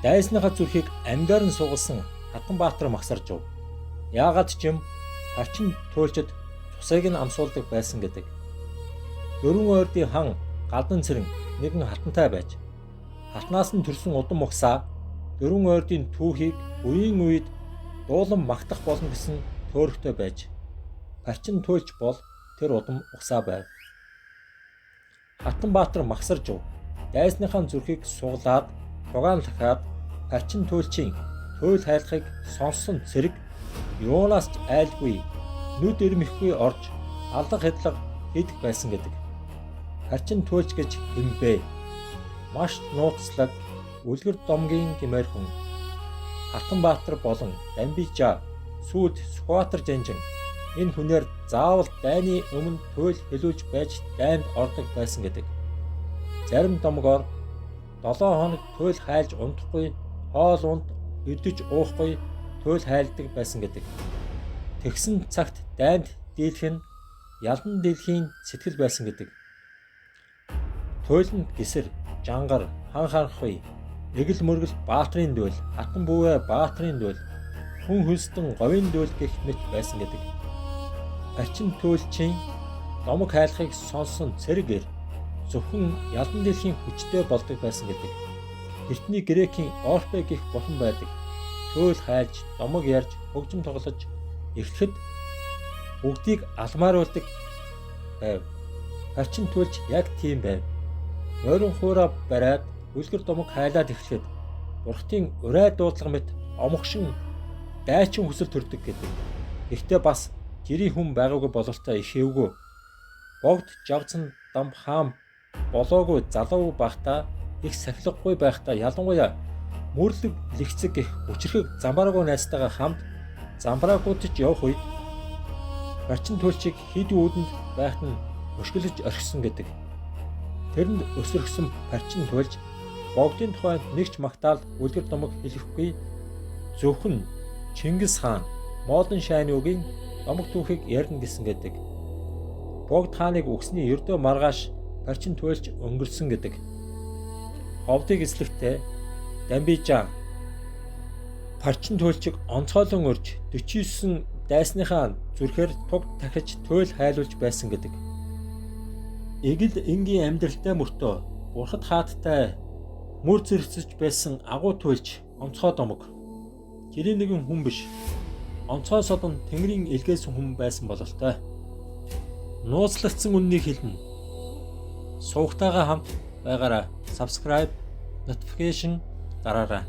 Дайсныхаа зүрхийг амьдаар нь сугалсан Хатанбаатар магсарж ив. Яагаад ч юм Парчин туйлчид цусыг нь амсуулдаг байсан гэдэг. Дөрвөн ойрдын хан галдан цэрэн нэгэн хатантай байж хатнаас нь төрсөн удам угсаа дөрвөн ойрдын түүхийг үеийн үед дуулан магтах болно гэсэн төөрөгтэй байж Парчин туйлч бол тэр удам угсаа байв. Хатанбаатар магсарж ив. Дайсныхаа зүрхийг суглаад тугаан лахаад Парчин туйлчийн туйл хайлахыг сонссон цэрэг юунаас ч айлгүй нүд ирмэхгүй орж алга хэдлэг хийдэг байсан гэдэг. Парчин туйлч гэж хэмбэ. Маш нууцлаг үлгэр домгийн гимээр хүн. Хатанбаатар болон Дамбижа сүйд Сүхбаатар Жанжин энэ хүнээр заавал дайны өмнө туйл хэлүүлж байж дайнд ордог байсан гэдэг. Зарим домгоор 7 хоног туйл хайлж унтахгүй, хоол унд өдөж уухгүй туйл хайлдаг байсан гэдэг. Тэгсэн цагт дайнд дийлэх нь ялан дийлхийн сэтгэл байсан гэдэг. Туйланд гисэр, жангар, хан харахгүй, эгэл мөргөл баатрын дуйл, хатан бүүвэ баатрын дуйл, хүн хөлстөн говийн дуйл гэх мэт байсан гэдэг. Парчин туйлчийн домог хайлахыг сонссон цэрэгэр зөвхөн ялан дийлхийн хүчтэй болдог байсан гэдэг. Эртний Грекийн Орфе гэх бурхан байдаг. Туйл хайлж, домог ярьж, хөгжим тоглож эхлэхэд бүгдийг алмааруулдаг байв. Парчин туйлч яг тийм байв. Морин хуураа бариад үлгэр домог хайлаад эхлэхэд бурхтын урай дуудлага мэт омогшин дайчин хүсэл төрдөг гэдэг. Гэхдээ бас гэрийн хүн байгаагүй бололтой их эвгүй. Богд жавцсан дам хаан болоогүй залуу байхдаа их сахилгагүй байхдаа ялангуяа мөрлөг лэгцэг гэх хүчрхэг замбараагүй найзтайгаа хамт замбараагуудч явах үед Парчин туйлчийг хид үүдэнд байхад нь өшгөлж орхисон гэдэг. Тэрэнд өсөргсөн Парчин туйлч богдын тухайд нэгч магтаал үлгэр домог хэлэхгүй зөвхөн Чингис хаан Моодон Шайнуугийн домог түүхийг ярина гэсэн гэдэг. Богд хааныг өгсний ердөө маргааш Парчин туйлч өнгөрсөн гэдэг. Ховдыг эслэхдээ Дамбижа Парчин туйлчийг онцгойлон өрж 49 дайсныхаа зүрхээр туг дахиж туйл хайлуулж байсан гэдэг. Эгэл энгийн амьдралтай мөртөө бурхад хааттай мөр зэрэгцэж байсан агуу туйлч онцгой домог. Гэрийн нэгэн хүн биш. Онцгой содон Тэнгэрийн илгээсэн хүн байсан бололтой. Нууцлагдсан үннийг хэлнэ. Суугтайгаа хамт байгаараа subscribe, notification дараарай.